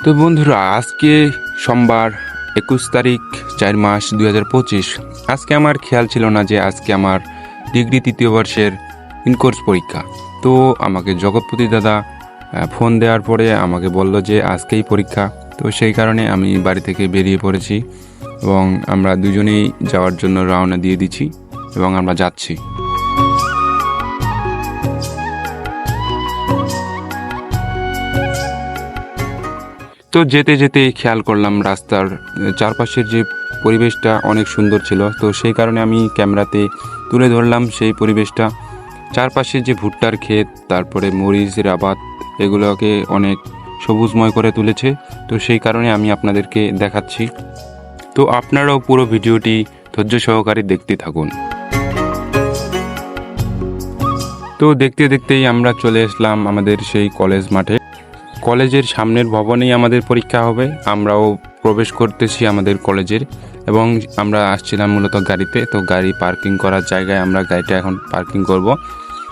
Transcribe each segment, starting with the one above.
তো বন্ধুরা, আজকে সোমবার 21 তারিখ 4 মাস 2025। আজকে আমার খেয়াল ছিল না যে আজকে আমার ডিগ্রি 3য় বর্ষের ইনকোর্স পরীক্ষা। তো আমাকে জগৎপতি দাদা ফোন দেওয়ার পরে আমাকে বলল যে আজকেই পরীক্ষা। তো সেই কারণে আমি বাড়ি থেকে বেরিয়ে পড়েছি এবং আমরা দুজনেই যাওয়ার জন্য রওনা দিয়ে দিচ্ছি এবং আমরা যাচ্ছি। তো যেতে যেতে খেয়াল করলাম রাস্তার চারপাশের যে পরিবেশটা অনেক সুন্দর ছিল। তো সেই কারণে আমি ক্যামেরাতে তুলে ধরলাম সেই পরিবেশটা। চারপাশে যে ভুট্টার ক্ষেত, তারপরে মরিচ আবাদ, এগুলোকে অনেক সবুজময় করে তুলেছে। তো সেই কারণে আমি আপনাদেরকে দেখাচ্ছি। তো আপনারাও পুরো ভিডিওটি ধৈর্য সহকারে দেখতে থাকুন। তো দেখতে দেখতেই আমরা চলে আসলাম আমাদের সেই কলেজ মাঠে। কলেজের সামনের ভবনেই আমাদের পরীক্ষা হবে। আমরাও প্রবেশ করতেছি আমাদের কলেজের এবং আমরা আসছিলাম মূলত গাড়িতে। তো গাড়ি পার্কিং করার জায়গায় আমরা গাড়িটা এখন পার্কিং করব।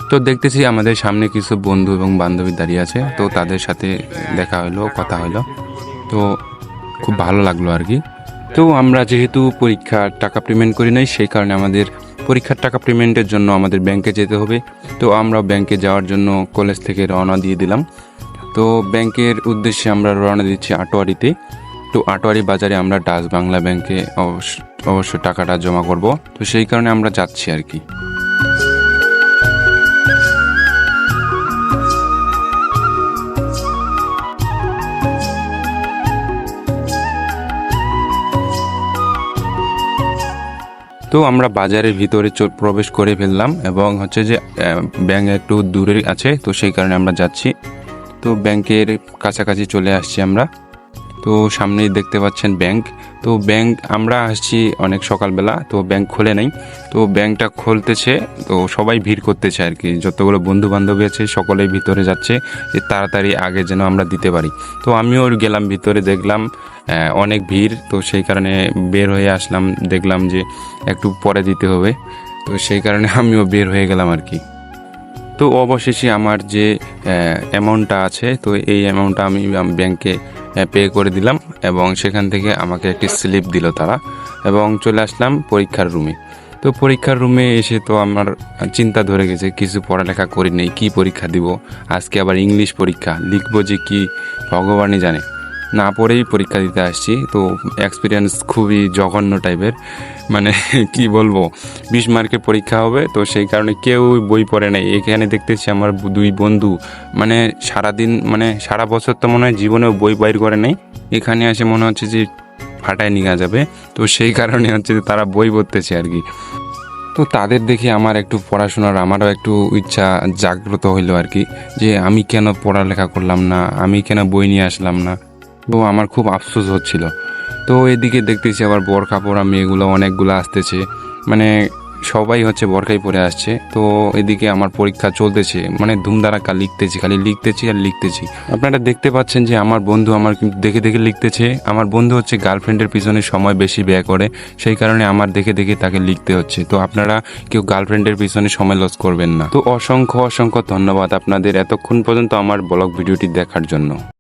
তো দেখতেছি আমাদের সামনে কিছু বন্ধু এবং বান্ধবী দাঁড়িয়ে আছে। তো তাদের সাথে দেখা হলো, কথা হলো। তো খুব ভালো লাগলো আর কি। তো আমরা যেহেতু পরীক্ষার টাকা পেমেন্ট করি নাই, সেই কারণে আমাদের পরীক্ষার টাকা পেমেন্টের জন্য আমাদের ব্যাংকে যেতে হবে। তো আমরা ব্যাংকে যাওয়ার জন্য কলেজ থেকে রওনা দিয়ে দিলাম। তো ব্যাংকের উদ্দেশ্যে আমরা রওনা দিচ্ছি আটোয়ারিতে। তো আটোয়ারি বাজারে আমরা ডাচ বাংলা ব্যাংকে অবশ্য টাকাটা জমা করব। তো সেই কারণে আমরা যাচ্ছি আর কি। তো আমরা বাজারের ভিতরে প্রবেশ করে ফেললাম এবং হচ্ছে যে ব্যাংক একটু দূরে আছে। তো সেই কারণে আমরা যাচ্ছি। তো ব্যাংকের কাছাকাছি চলে আসছি আমরা। তো সামনেই দেখতে পাচ্ছেন ব্যাংক। তো ব্যাংক আমরা আসছি অনেক সকালবেলা, তো ব্যাংক খোলে নাই। তো ব্যাংকটা খুলতেছে, তো সবাই ভিড় করতেছে আর কি। যতগুলো বন্ধু বান্ধবী আছে সকলেই ভিতরে যাচ্ছে যে তাড়াতাড়ি আগে যেন আমরা দিতে পারি। তো আমিও গেলাম ভিতরে, দেখলাম অনেক ভিড়। তো সেই কারণে বের হয়ে আসলাম, দেখলাম যে একটু পরে দিতে হবে। তো সেই কারণে আমিও বের হয়ে গেলাম আর কি। তো অবশেষে আমার যে অ্যামাউন্টটা আছে, তো এই অ্যামাউন্টটা আমি ব্যাংকে পে করে দিলাম এবং সেখান থেকে আমাকে একটি স্লিপ দিল তারা এবং চলে আসলাম পরীক্ষার রুমে। তো পরীক্ষার রুমে এসে তো আমার চিন্তা ধরে গেছে, কিছু পড়ালেখা করি নেই, কী পরীক্ষা দিব আজকে, আবার ইংলিশ পরীক্ষা, লিখবো যে কি ভগবানই জানে। না পড়েই পরীক্ষা দিতে আসছি। তো এক্সপিরিয়েন্স খুবই জঘন্য টাইপের, মানে কি বলবো, 20 মার্কের পরীক্ষা হবে। তো সেই কারণে কেউ বই পড়ে নাই। এখানে দেখতেছি আমার দুই বন্ধু মানে সারাদিন, মানে সারা বছর তো মনে হয় জীবনেও বই বাইর করে নাই, এখানে এসে মনে হচ্ছে যে ফাটায় নিয়ে যাবে। তো সেই কারণে হচ্ছে যে তারা বই পড়তেছে আর কি। তো তাদের দেখে আমার একটু পড়াশোনার আমারও একটু ইচ্ছা জাগ্রত হইলো আর কি, যে আমি কেন পড়ালেখা করলাম না, আমি কেন বই নিয়ে আসলাম না। তো আমার খুব আফসোস হচ্ছিল। তো এদিকে দেখতেছি আবার বোরখা পরা মেয়েগুলো অনেকগুলো আসতেছে, মানে সবাই হচ্ছে বোরখাই পরে আসছে। তো এদিকে আমার পরীক্ষা চলতেছে, মানে ধুমধারাক্কা লিখতেছি, খালি লিখতেছি আর লিখতেছি। আপনারা দেখতে পাচ্ছেন যে আমার বন্ধু আমার দেখে দেখে লিখতেছে। আমার বন্ধু হচ্ছে গার্লফ্রেন্ডের পিছনে সময় বেশি ব্যয় করে, সেই কারণে আমার দেখে দেখে তাকে লিখতে হচ্ছে। তো আপনারা কেউ গার্লফ্রেন্ডের পিছনে সময় লস করবেন না। তো অসংখ্য অসংখ্য ধন্যবাদ আপনাদের এতক্ষণ পর্যন্ত আমার ব্লগ ভিডিওটি দেখার জন্য।